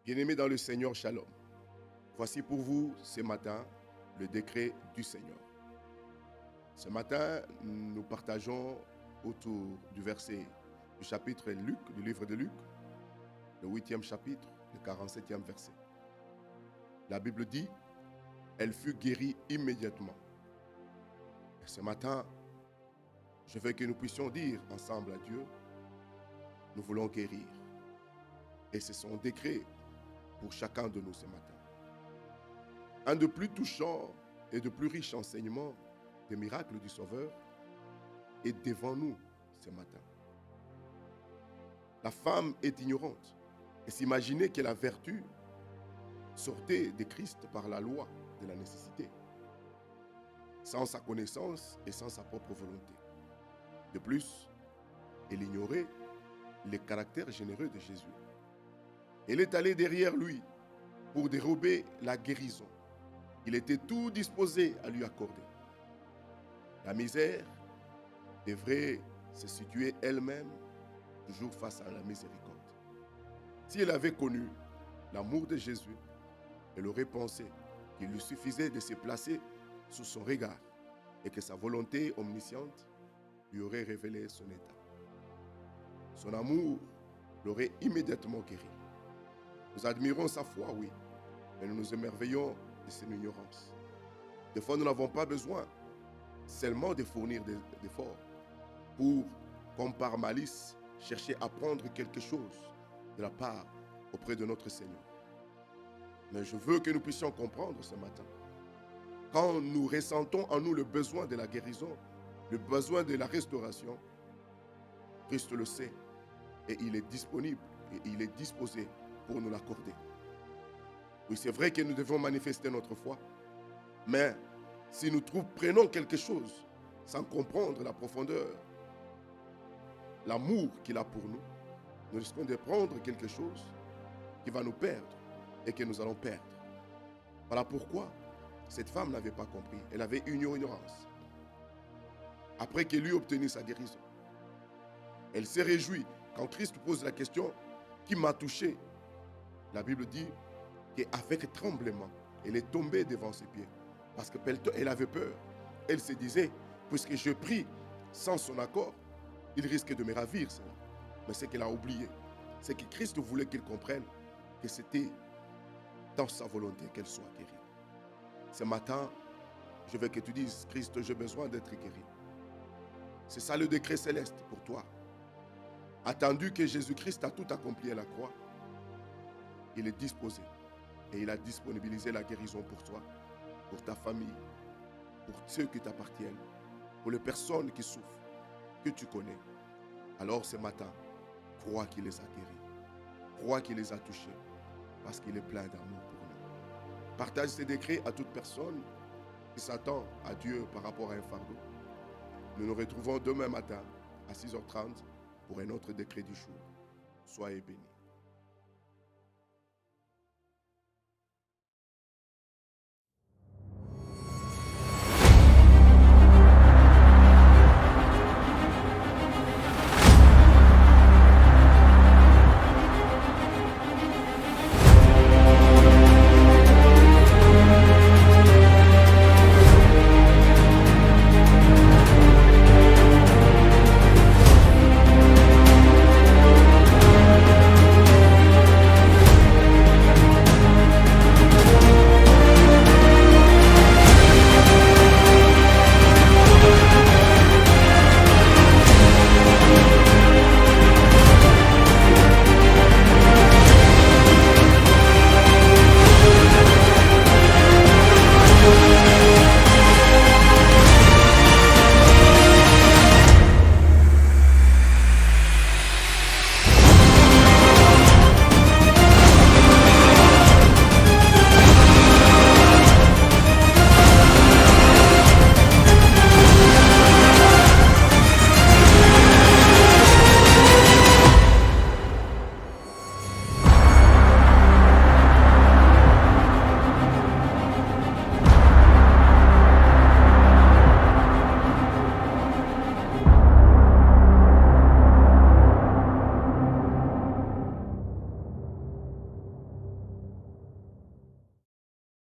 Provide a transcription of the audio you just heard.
Bien-aimés dans le Seigneur, Shalom. Voici pour vous ce matin le décret du Seigneur. Ce matin, nous partageons autour du verset du chapitre Luc, du livre de Luc, le 8e chapitre, le 47e verset. La Bible dit, elle fut guérie immédiatement. Et ce matin, je veux que nous puissions dire ensemble à Dieu, nous voulons guérir. Et c'est son décret pour chacun de nous ce matin. Un de plus touchants et de plus riches enseignements des miracles du Sauveur est devant nous ce matin. La femme est ignorante et s'imaginait que la vertu sortait de Christ par la loi de la nécessité, sans sa connaissance et sans sa propre volonté. De plus, elle ignorait le caractère généreux de Jésus. Elle est allée derrière lui pour dérober la guérison. Il était tout disposé à lui accorder. La misère devrait se situer elle-même toujours face à la miséricorde. Si elle avait connu l'amour de Jésus, elle aurait pensé qu'il lui suffisait de se placer sous son regard et que sa volonté omnisciente lui aurait révélé son état. Son amour l'aurait immédiatement guéri. Nous admirons sa foi, oui, mais nous nous émerveillons de son ignorance. Des fois, nous n'avons pas besoin seulement de fournir des efforts pour, comme par malice, chercher à prendre quelque chose de la part auprès de notre Seigneur. Mais je veux que nous puissions comprendre ce matin. Quand nous ressentons en nous le besoin de la guérison, le besoin de la restauration, Christ le sait et il est disponible et il est disposé pour nous l'accorder. Oui, c'est vrai que nous devons manifester notre foi, mais si nous prenons quelque chose sans comprendre la profondeur, l'amour qu'il a pour nous, nous risquons de prendre quelque chose qui va nous perdre et que nous allons perdre. Voilà pourquoi cette femme n'avait pas compris. Elle avait une ignorance. Après qu'elle eut obtenu sa guérison, elle s'est réjouie quand Christ pose la question « Qui m'a touché ?» La Bible dit qu'avec tremblement, elle est tombée devant ses pieds. Parce qu'elle avait peur. Elle se disait, puisque je prie sans son accord, il risque de me ravir cela. Mais ce qu'elle a oublié, c'est que Christ voulait qu'elle comprenne que c'était dans sa volonté qu'elle soit guérie. Ce matin, je veux que tu dises, Christ, j'ai besoin d'être guéri. C'est ça le décret céleste pour toi. Attendu que Jésus-Christ a tout accompli à la croix, il est disposé et il a disponibilisé la guérison pour toi, pour ta famille, pour ceux qui t'appartiennent, pour les personnes qui souffrent, que tu connais. Alors ce matin, crois qu'il les a guéris, crois qu'il les a touchés, parce qu'il est plein d'amour pour nous. Partage ces décrets à toute personne qui s'attend à Dieu par rapport à un fardeau. Nous nous retrouvons demain matin à 6h30 pour un autre décret du jour. Soyez bénis.